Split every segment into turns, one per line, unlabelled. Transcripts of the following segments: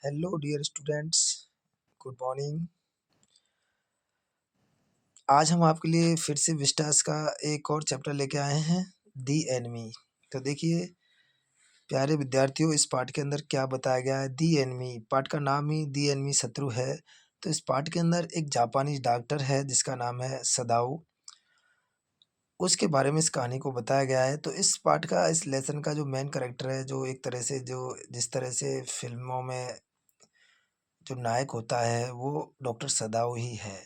Hello dear students, good morning. आज हम आपके लिए फिर से विस्टास का एक और चैप्टर लेके आए हैं, दी एनिमी। तो देखिए प्यारे विद्यार्थियों, इस पाठ के अंदर क्या बताया गया है। दी एनिमी, पाठ का नाम ही दी एनिमी, शत्रु है। तो इस पाठ के अंदर एक जापानी डॉक्टर है जिसका नाम है सदाऊ, उसके बारे में इस कहानी को बताया गया है। तो इस पाठ का, इस लेसन का जो मेन कैरेक्टर है, जो एक तरह से जो जिस तरह से फिल्मों में जो नायक होता है वो डॉक्टर सदाऊ ही है।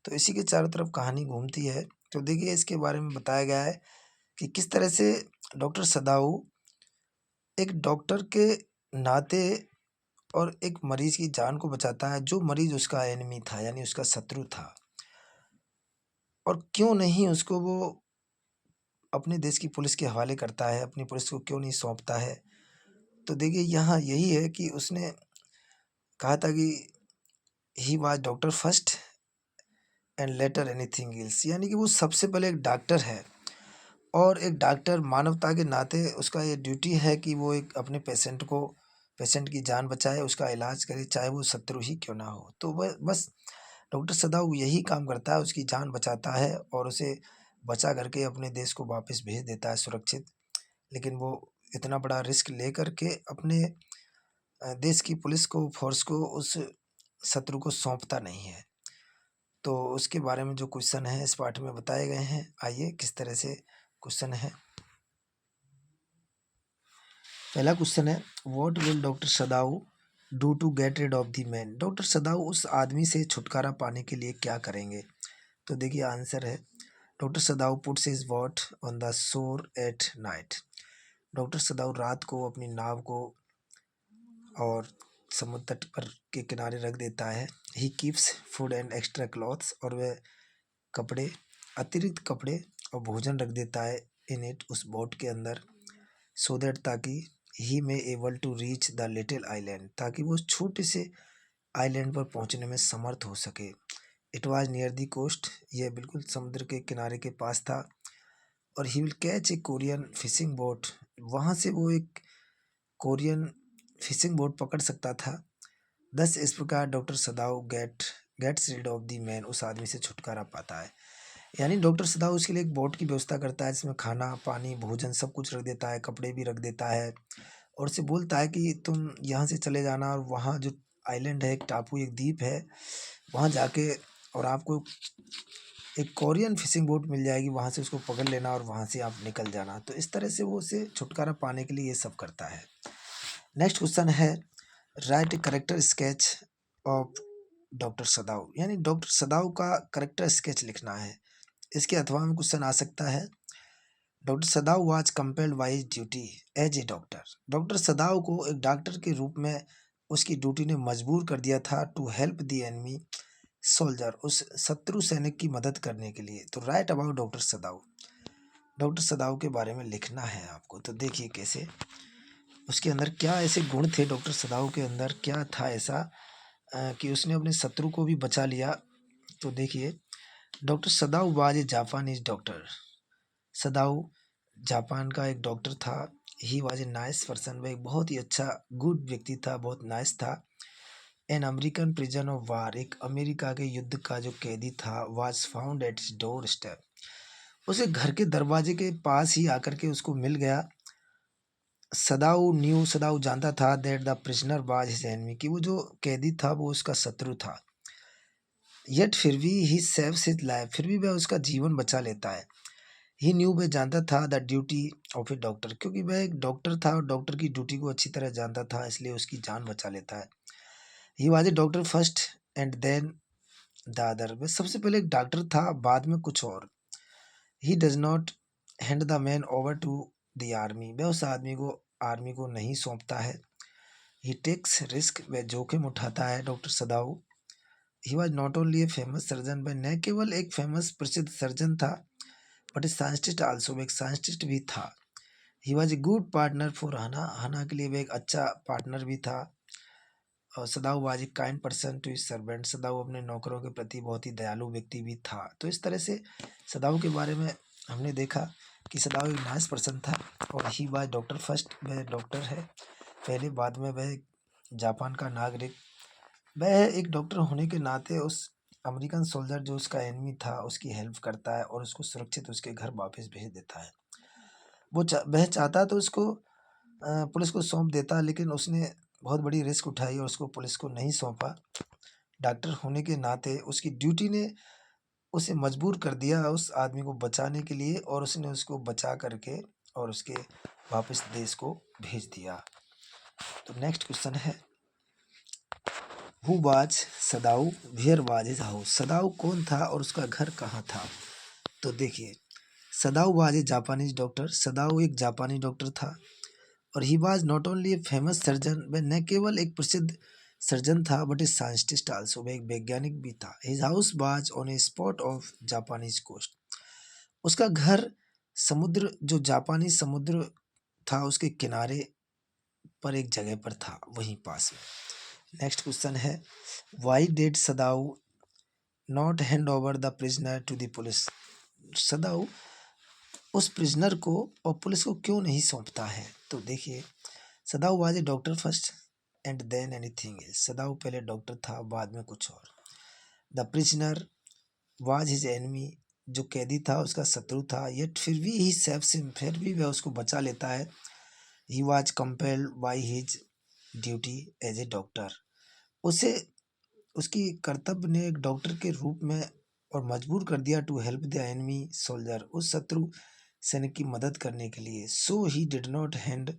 तो इसी के चारों तरफ कहानी घूमती है। तो देखिए इसके बारे में बताया गया है कि किस तरह से डॉक्टर सदाऊ एक डॉक्टर के नाते और एक मरीज की जान को बचाता है, जो मरीज उसका एनिमी था, यानी उसका शत्रु था। और क्यों नहीं उसको वो अपने देश की पुलिस के हवाले करता है, अपनी पुलिस को क्यों नहीं सौंपता है। तो देखिए यहाँ यही है कि उसने कहा था कि he was doctor first and later anything else, यानी कि वो सबसे पहले एक डॉक्टर है। और एक डॉक्टर मानवता के नाते उसका ये ड्यूटी है कि वो एक अपने पेशेंट की जान बचाए, उसका इलाज करे, चाहे वो शत्रु ही क्यों ना हो। तो वह बस डॉक्टर सदाऊ यही काम करता है, उसकी जान बचाता है और उसे बचा करके अपने देश को वापस भेज देता है सुरक्षित। लेकिन वो इतना बड़ा रिस्क ले करके अपने देश की पुलिस को, फोर्स को उस शत्रु को सौंपता नहीं है। तो उसके बारे में जो क्वेश्चन है इस पाठ में बताए गए हैं। आइए किस तरह से क्वेश्चन है। पहला क्वेश्चन है, what will doctor Sadao do to get rid of the man. Doctor Sadao उस आदमी से छुटकारा पाने के लिए क्या करेंगे। तो देखिए आंसर है, doctor Sadao puts his boat on the shore at night. Doctor Sadao रात को अपनी नाव को और समुद्र तट पर के किनारे रख देता है। He keeps food and extra clothes, और वह कपड़े, अतिरिक्त कपड़े और भोजन रख देता है इन इट, उस बोट के अंदर। सो दैट, ताकि he may able to reach the little island, ताकि वो छोटे से आइलैंड पर पहुंचने में समर्थ हो सके। It was near the coast, यह बिल्कुल समुद्र के किनारे के पास था। और he will catch a Korean fishing boat, वहाँ से वो एक कोरियन फिशिंग बोट पकड़ सकता था। दस इस प्रकार doctor Sadao gets rid of the man, उस आदमी से छुटकारा पाता है। यानी डॉक्टर सदाऊ उसके लिए एक बोट की व्यवस्था करता है जिसमें खाना, पानी, भोजन सब कुछ रख देता है, कपड़े भी रख देता है। और उससे बोलता है कि तुम यहाँ से चले जाना और वहाँ जो आइलैंड है, एक टापू, एक द्वीप है, वहाँ जाके और आपको एक कोरियन फिशिंग बोट मिल जाएगी, वहाँ से उसको पकड़ लेना और वहाँ से आप निकल जाना। तो इस तरह से वो उसे छुटकारा पाने के लिए ये सब करता है। नेक्स्ट क्वेश्चन है, write a character sketch of doctor Sadao, यानी डॉक्टर सदाऊ का करेक्टर स्केच लिखना है। इसके अथवा में क्वेश्चन आ सकता है, doctor Sadao was compelled by his duty as a doctor. Doctor Sadao को एक डॉक्टर के रूप में उसकी ड्यूटी ने मजबूर कर दिया था to help the enemy soldier, उस शत्रु सैनिक की मदद करने के लिए। तो right about doctor Sadao, doctor Sadao के बारे में लिखना है आपको। तो देखिए कैसे, उसके अंदर क्या ऐसे गुण थे, डॉक्टर सदाऊ के अंदर क्या था ऐसा कि उसने अपने शत्रु को भी बचा लिया। तो देखिए, doctor Sadao was a Japanese doctor. Sadao Japan का एक डॉक्टर था। He was a nice person, वह एक बहुत ही अच्छा गुड व्यक्ति था, बहुत नाइस था। An American prison of war, एक अमेरिका के युद्ध का जो कैदी था, was found at door step, उसे घर के दरवाजे के पास ही आकर के उसको मिल गया। सदाऊ जानता था that the prisoner was his enemy, कि वो जो कैदी था वो उसका शत्रु था। येट फिर भी ही सेव्स हिज लाइफ, फिर भी वह उसका जीवन बचा लेता है। ही न्यू, वह जानता था the duty of A doctor, क्योंकि वह एक डॉक्टर था और डॉक्टर की ड्यूटी को अच्छी तरह जानता था, इसलिए उसकी जान बचा लेता है। He was a doctor first and then the other, वह सबसे पहले एक डॉक्टर था, बाद में कुछ और। He does not hand the man over to the army, वह उस आदमी को आर्मी को नहीं सौंपता है। ही टेक्स रिस्क, वह जोखिम उठाता है doctor Sadao. He was not only a famous surgeon, वह न केवल एक फेमस प्रसिद्ध सर्जन था, बट ए साइंटिस्ट आल्सो, एक साइंटिस्ट भी था। He was a good partner for Hana, Hana के लिए वह एक अच्छा पार्टनर भी था। और Sadao was a kind person to his servant, Sadao अपने नौकरों के प्रति बहुत ही दयालु व्यक्ति भी था। तो इस तरह से सदाऊ के बारे में हमने देखा कि सदाऊ एक नाइस पर्सन था। और ही वाज डॉक्टर फर्स्ट, वह डॉक्टर है पहले, बाद में वह जापान का नागरिक। वह एक डॉक्टर होने के नाते उस अमेरिकन सोल्जर जो उसका एनिमी था उसकी हेल्प करता है और उसको सुरक्षित उसके घर वापस भेज देता है। वह चाहता तो उसको पुलिस को सौंप देता, लेकिन उसने बहुत बड़ी रिस्क उठाई और उसको पुलिस को नहीं सौंपा। डॉक्टर होने के नाते उसकी ड्यूटी ने उसे मजबूर कर दिया उस आदमी को बचाने के लिए, और उसने उसको बचा करके और उसके वापस देश को भेज दिया। तो नेक्स्ट क्वेश्चन है, who was Sadao, where was his house. Sadao कौन था और उसका घर कहाँ था? तो देखिए, Sadao was a Japanese doctor. Sadao एक जापानी डॉक्टर था और he was not only a famous surgeon, वह न केवल एक प्रसिद्ध सर्जन था बट ए साइंटिस्ट आल्सो, वह एक वैज्ञानिक भी था। His house was on a spot of Japanese coast. उसका घर समुद्र, जो जापानी समुद्र था उसके किनारे पर एक जगह पर था, वहीं पास में। नेक्स्ट क्वेश्चन है, why did Sadao not hand over the prisoner to the police. Sadao उस प्रिजनर को और पुलिस को क्यों नहीं सौंपता है? तो देखिए, Sadao was a doctor first and then anything else. Sadao पहले डॉक्टर था, बाद में कुछ और। The prisoner was his enemy, जो कैदी था उसका शत्रु था, येट फिर भी ही सेव्स हिम, फिर भी वह उसको बचा लेता है। He was compelled by his duty as a doctor, उसे उसकी कर्तव्य ने एक डॉक्टर के रूप में और मजबूर कर दिया to help the enemy soldier, उस शत्रु सैनिक की मदद करने के लिए। So he did not hand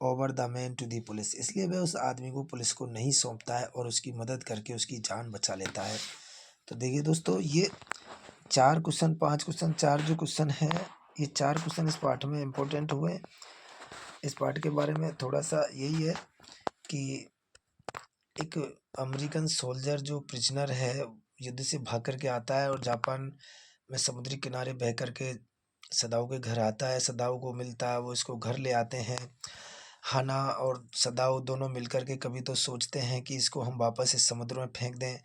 over the man to the police, इसलिए वह उस आदमी को पुलिस को नहीं सौंपता है और उसकी मदद करके उसकी जान बचा लेता है। तो देखिए दोस्तों, ये 4 क्वेश्चन, 5 क्वेश्चन, 4 जो क्वेश्चन हैं, ये 4 क्वेश्चन इस पार्ट में इम्पोर्टेंट हुए। इस पार्ट के बारे में थोड़ा सा यही है कि एक अमेरिकन सोल्जर जो प्रिजनर है, युद्ध से भाग करके आता है और जापान में समुद्री किनारे बह करके सदाऊ के घर आता है। सदाऊ को मिलता है, वो इसको घर ले आते हैं। हाना और सदाऊ दोनों मिलकर के कभी तो सोचते हैं कि इसको हम वापस इस समुद्र में फेंक दें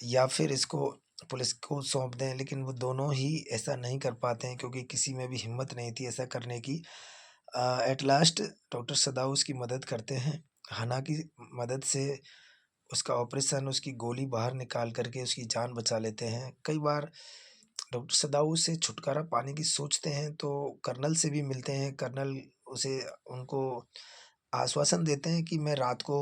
या फिर इसको पुलिस को सौंप दें, लेकिन वो दोनों ही ऐसा नहीं कर पाते हैं क्योंकि किसी में भी हिम्मत नहीं थी ऐसा करने की। एट लास्ट डॉक्टर सदाऊ उसकी मदद करते हैं। हाना की मदद से उसका ऑपरेशन, उसकी गोली बाहर निकाल करके उसकी जान बचा लेते हैं। कई बार डॉक्टर सदाऊ से छुटकारा पाने की सोचते हैं तो कर्नल से भी मिलते हैं। कर्नल उसे उनको आश्वासन देते हैं कि मैं रात को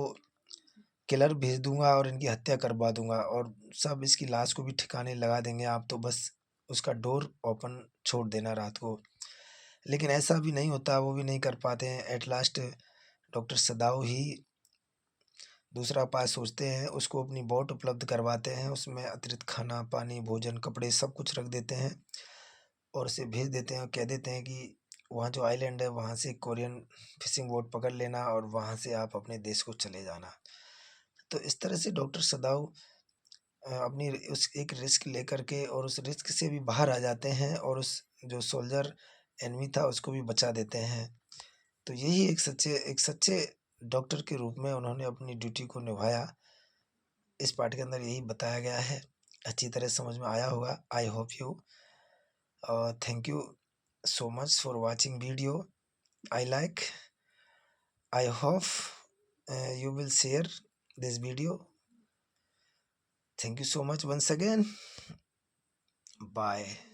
किलर भेज दूंगा और इनकी हत्या करवा दूंगा और सब इसकी लाश को भी ठिकाने लगा देंगे, आप तो बस उसका डोर ओपन छोड़ देना रात को। लेकिन ऐसा भी नहीं होता, वो भी नहीं कर पाते हैं। एट लास्ट डॉक्टर सदाऊ ही दूसरा उपाय सोचते हैं, उसको अपनी बोट उपलब्ध करवाते हैं, उसमें अतिरिक्त खाना, पानी, भोजन, कपड़े सब कुछ रख देते हैं और उसे भेज देते हैं और कह देते हैं कि वहाँ जो आइलैंड है वहाँ से कोरियन फिशिंग बोट पकड़ लेना और वहाँ से आप अपने देश को चले जाना। तो इस तरह से डॉक्टर सदाऊ अपनी उस एक रिस्क लेकर के और उस रिस्क से भी बाहर आ जाते हैं और उस जो सोल्जर एनिमी था उसको भी बचा देते हैं। तो यही एक सच्चे डॉक्टर के रूप में उन्होंने अपनी ड्यूटी को निभाया। इस पार्ट के अंदर यही बताया गया है। अच्छी तरह समझ में आया होगा, I hope you. Thank you so much for watching video. I hope you will share this video. Thank you so much once again. Bye.